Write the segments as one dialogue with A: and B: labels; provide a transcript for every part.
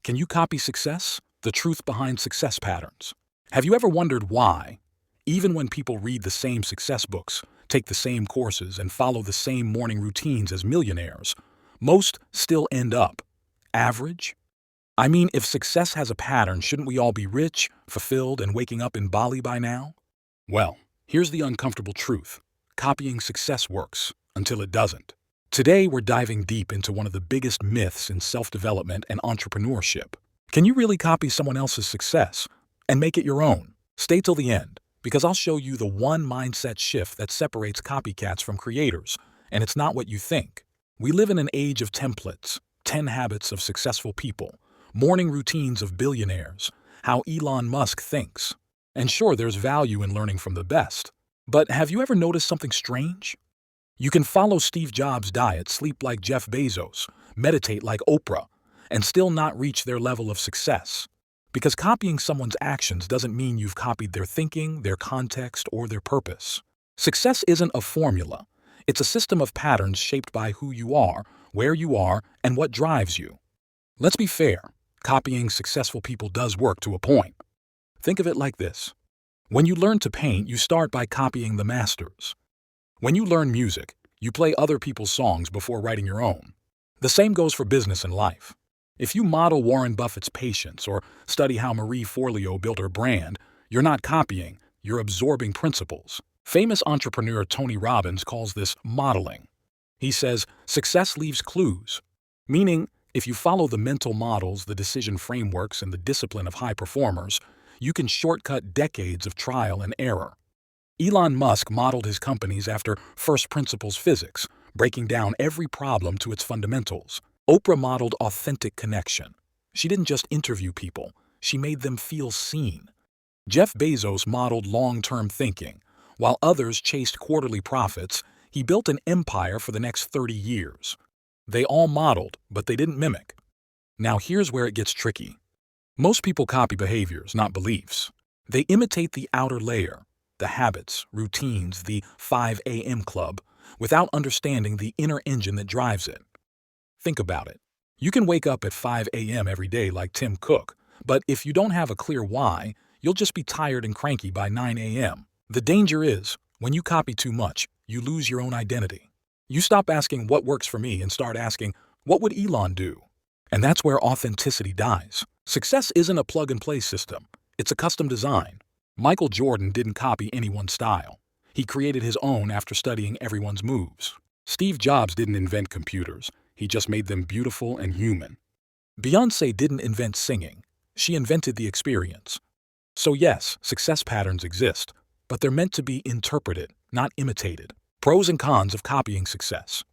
A: Can you copy success? The truth behind success patterns. Have you ever wondered why, even when people read the same success books, take the same courses, and follow the same morning routines as millionaires, most still end up average? I mean, if success has a pattern, shouldn't we all be rich, fulfilled, and waking up in Bali by now? Well, here's the uncomfortable truth. Copying success works until it doesn't. Today, we're diving deep into one of the biggest myths in self-development and entrepreneurship. Can you really copy someone else's success and make it your own? Stay till the end, because I'll show you the one mindset shift that separates copycats from creators, and it's not what you think. We live in an age of templates, 10 habits of successful people, morning routines of billionaires, how Elon Musk thinks. And sure, there's value in learning from the best. But have you ever noticed something strange? You can follow Steve Jobs' diet, sleep like Jeff Bezos, meditate like Oprah, and still not reach their level of success. Because copying someone's actions doesn't mean you've copied their thinking, their context, or their purpose. Success isn't a formula. It's a system of patterns shaped by who you are, where you are, and what drives you. Let's be fair. Copying successful people does work to a point. Think of it like this. When you learn to paint, you start by copying the masters. When you learn music, you play other people's songs before writing your own. The same goes for business and life. If you model Warren Buffett's patience or study how Marie Forleo built her brand, you're not copying, you're absorbing principles. Famous entrepreneur Tony Robbins calls this modeling. He says, success leaves clues, meaning if you follow the mental models, the decision frameworks, and the discipline of high performers, you can shortcut decades of trial and error. Elon Musk modeled his companies after first principles physics, breaking down every problem to its fundamentals. Oprah modeled authentic connection. She didn't just interview people, she made them feel seen. Jeff Bezos modeled long-term thinking. While others chased quarterly profits, he built an empire for the next 30 years. They all modeled, but they didn't mimic. Now here's where it gets tricky. Most people copy behaviors, not beliefs. They imitate the outer layer, the habits, routines, the 5 a.m. club, without understanding the inner engine that drives it. Think about it. You can wake up at 5 a.m. every day like Tim Cook, but if you don't have a clear why, you'll just be tired and cranky by 9 a.m. The danger is, when you copy too much, you lose your own identity. You stop asking what works for me and start asking, what would Elon do? And that's where authenticity dies. Success isn't a plug-and-play system. It's a custom design. Michael Jordan didn't copy anyone's style. He created his own after studying everyone's moves. Steve Jobs didn't invent computers. He just made them beautiful and human. Beyoncé didn't invent singing. She invented the experience. So yes, success patterns exist, but they're meant to be interpreted, not imitated. Pros and cons of copying success.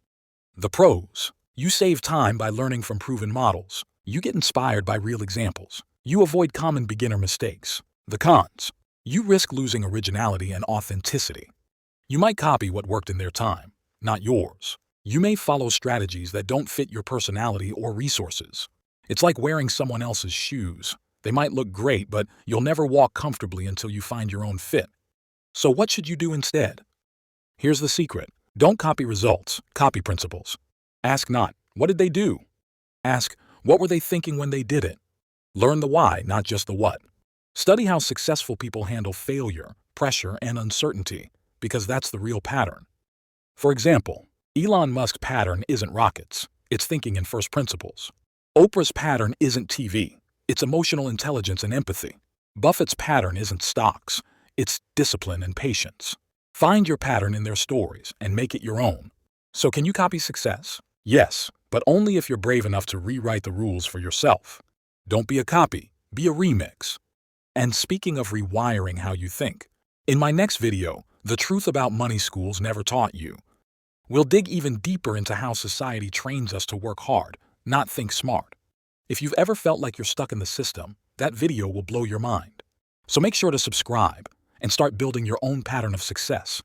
A: The pros. You save time by learning from proven models. You get inspired by real examples. You avoid common beginner mistakes. The cons. You risk losing originality and authenticity. You might copy what worked in their time, not yours. You may follow strategies that don't fit your personality or resources. It's like wearing someone else's shoes. They might look great, but you'll never walk comfortably until you find your own fit. So what should you do instead? Here's the secret. Don't copy results, copy principles. Ask not, what did they do? Ask, what were they thinking when they did it? Learn the why, not just the what. Study how successful people handle failure, pressure, and uncertainty, because that's the real pattern. For example, Elon Musk's pattern isn't rockets, it's thinking in first principles. Oprah's pattern isn't TV, it's emotional intelligence and empathy. Buffett's pattern isn't stocks, it's discipline and patience. Find your pattern in their stories and make it your own. So can you copy success? Yes, but only if you're brave enough to rewrite the rules for yourself. Don't be a copy, be a remix. And speaking of rewiring how you think, in my next video, The Truth About Money Schools Never Taught You, we'll dig even deeper into how society trains us to work hard, not think smart. If you've ever felt like you're stuck in the system, that video will blow your mind. So make sure to subscribe and start building your own pattern of success.